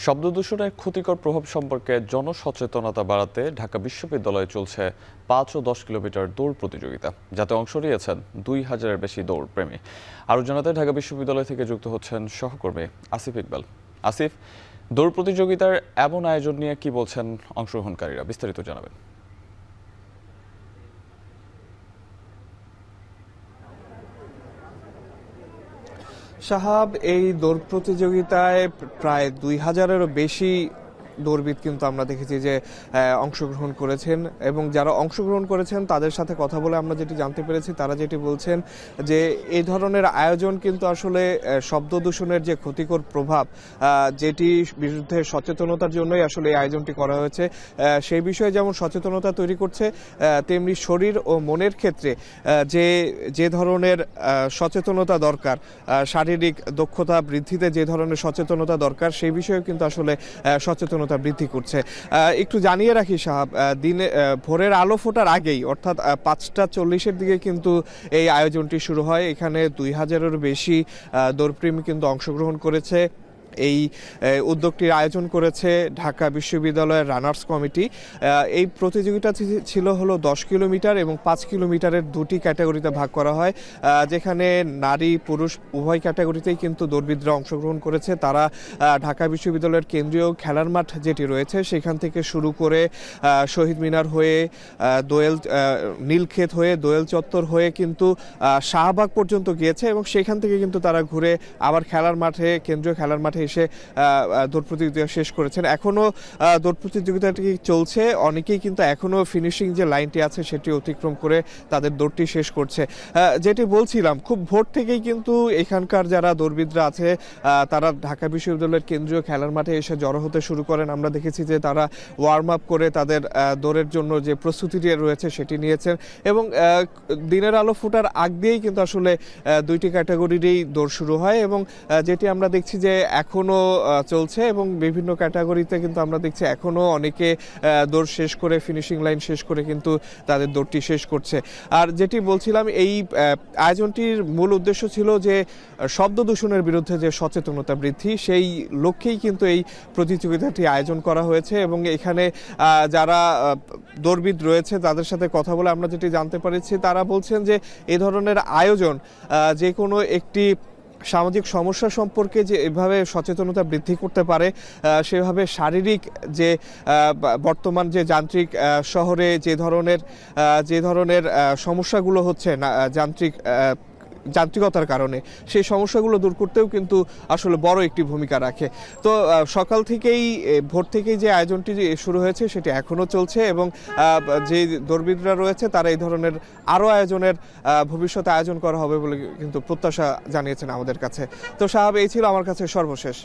শব্দদূষণের ক্ষতিকর প্রভাব সম্পর্কে জনসচেতনতা বাড়াতে ঢাকা বিশ্ববিদ্যালয়ে চলছে ৫ ও ১০ কিলোমিটার দৌড় প্রতিযোগিতা, যাতে অংশ নিয়েছেন ২,০০০-এর বেশি দৌড়প্রেমী। আরও জানাতে ঢাকা বিশ্ববিদ্যালয় থেকে যুক্ত হচ্ছেন সহকর্মী আসিফ ইকবাল। আসিফ, দৌড় প্রতিযোগিতার এমন আয়োজন নিয়ে কি বলছেন অংশগ্রহণকারীরা, বিস্তারিত জানাবেন। সাহাব, এই দৌড় প্রতিযোগিতায় প্রায় ২,০০০-এরও বেশি দৌড়বিদ কিন্তু আমরা দেখেছি যে অংশগ্রহণ করেছেন, এবং যারা অংশগ্রহণ করেছেন তাদের সাথে কথা বলে আমরা যেটি জানতে পেরেছি, তারা যেটি বলছেন যে এই ধরনের আয়োজন কিন্তু আসলে শব্দ দূষণের যে ক্ষতিকর প্রভাব, যেটি বিরুদ্ধে সচেতনতার জন্যই আসলে এই আয়োজনটি করা হয়েছে। সেই বিষয়ে যেমন সচেতনতা তৈরি করছে, তেমনি শরীর ও মনের ক্ষেত্রে যে ধরনের সচেতনতা দরকার, শারীরিক দক্ষতা বৃদ্ধিতে যে ধরনের সচেতনতা দরকার, সেই বিষয়েও কিন্তু আসলে সচেতনতা বৃদ্ধি করছে। একটু জানিয়ে রাখি সাহাব, দিনে ভোরের আলো ফোটার আগেই অর্থাৎ ৫টা ৪০-এর দিকে কিন্তু এই আয়োজনটি শুরু হয়। এখানে ২,০০০-এরও বেশি দৌড়প্রেমী কিন্তু অংশগ্রহণ করেছে। এই উদ্যোগটির আয়োজন করেছে ঢাকা বিশ্ববিদ্যালয়ের রানার্স কমিটি। এই প্রতিযোগিতা ছিল হলো ১০ কিলোমিটার এবং ৫ কিলোমিটারের দুটি ক্যাটাগরিতে ভাগ করা হয়, যেখানে নারী পুরুষ উভয় ক্যাটাগরিতেই কিন্তু দৌড়বিদরা অংশগ্রহণ করেছে। তারা ঢাকা বিশ্ববিদ্যালয়ের কেন্দ্রীয় খেলার মাঠ যেটি রয়েছে সেখান থেকে শুরু করে শহীদ মিনার হয়ে দোয়েল নীলক্ষেত হয়ে দোয়েল চত্বর হয়ে কিন্তু শাহবাগ পর্যন্ত গিয়েছে, এবং সেখান থেকে কিন্তু তারা ঘুরে আবার কেন্দ্রীয় খেলার মাঠে এসে দৌড় প্রতিযোগিতা শেষ করেছেন। এখনও দৌড় প্রতিযোগিতাটি চলছে, অনেকেই কিন্তু এখনও ফিনিশিং যে লাইনটি আছে সেটি অতিক্রম করে তাদের দৌড়টি শেষ করছে। যেটি বলছিলাম, খুব ভোর থেকেই কিন্তু এখানকার যারা দৌড়বিদরা আছে তারা ঢাকা বিশ্ববিদ্যালয়ের কেন্দ্রীয় খেলার মাঠে এসে জড়ো হতে শুরু করেন। আমরা দেখেছি যে তারা ওয়ার্ম আপ করে তাদের দৌড়ের জন্য যে প্রস্তুতিটি রয়েছে সেটি নিয়েছেন, এবং দিনের আলো ফোটার আগ দিয়েই কিন্তু আসলে দুইটি ক্যাটাগরিরই দৌড় শুরু হয়, এবং যেটি আমরা দেখছি যে এখনো চলছে, এবং বিভিন্ন ক্যাটাগরিতে কিন্তু আমরা দেখছি এখনো অনেকে দৌড় শেষ করে ফিনিশিং লাইন শেষ করে কিন্তু তাদের দৌড়টি শেষ করছে। আর যেটি বলছিলাম, এই আয়োজনটির মূল উদ্দেশ্য ছিল যে শব্দ দূষণের বিরুদ্ধে যে সচেতনতা বৃদ্ধি, সেই লক্ষ্যেই কিন্তু এই প্রতিযোগিতাটি আয়োজন করা হয়েছে। এবং এখানে যারা দৌড়বিদ রয়েছে তাদের সাথে কথা বলে আমরা যেটি জানতে পেরেছি, তারা বলছেন যে এই ধরনের আয়োজন যে কোনো একটি সামাজিক সমস্যা সম্পর্কে যে এভাবে সচেতনতা বৃদ্ধি করতে পারে, সেভাবে শারীরিক যে বর্তমান যে যান্ত্রিক শহরে যে ধরনের সমস্যাগুলো হচ্ছে না যান্ত্রিকতার কারণে, সেই সমস্যাগুলো দূর করতেও কিন্তু আসলে বড় একটি ভূমিকা রাখে। তো সকাল থেকেই ভোর থেকেই যে আয়োজনটি শুরু হয়েছে সেটি এখনও চলছে, এবং যে দৌড়বিদরা রয়েছে তারা এই ধরনের আরও আয়োজনের ভবিষ্যতে আয়োজন করা হবে বলে কিন্তু প্রত্যাশা জানিয়েছেন আমাদের কাছে। তো সাহাব, এই ছিল আমার কাছে সর্বশেষ।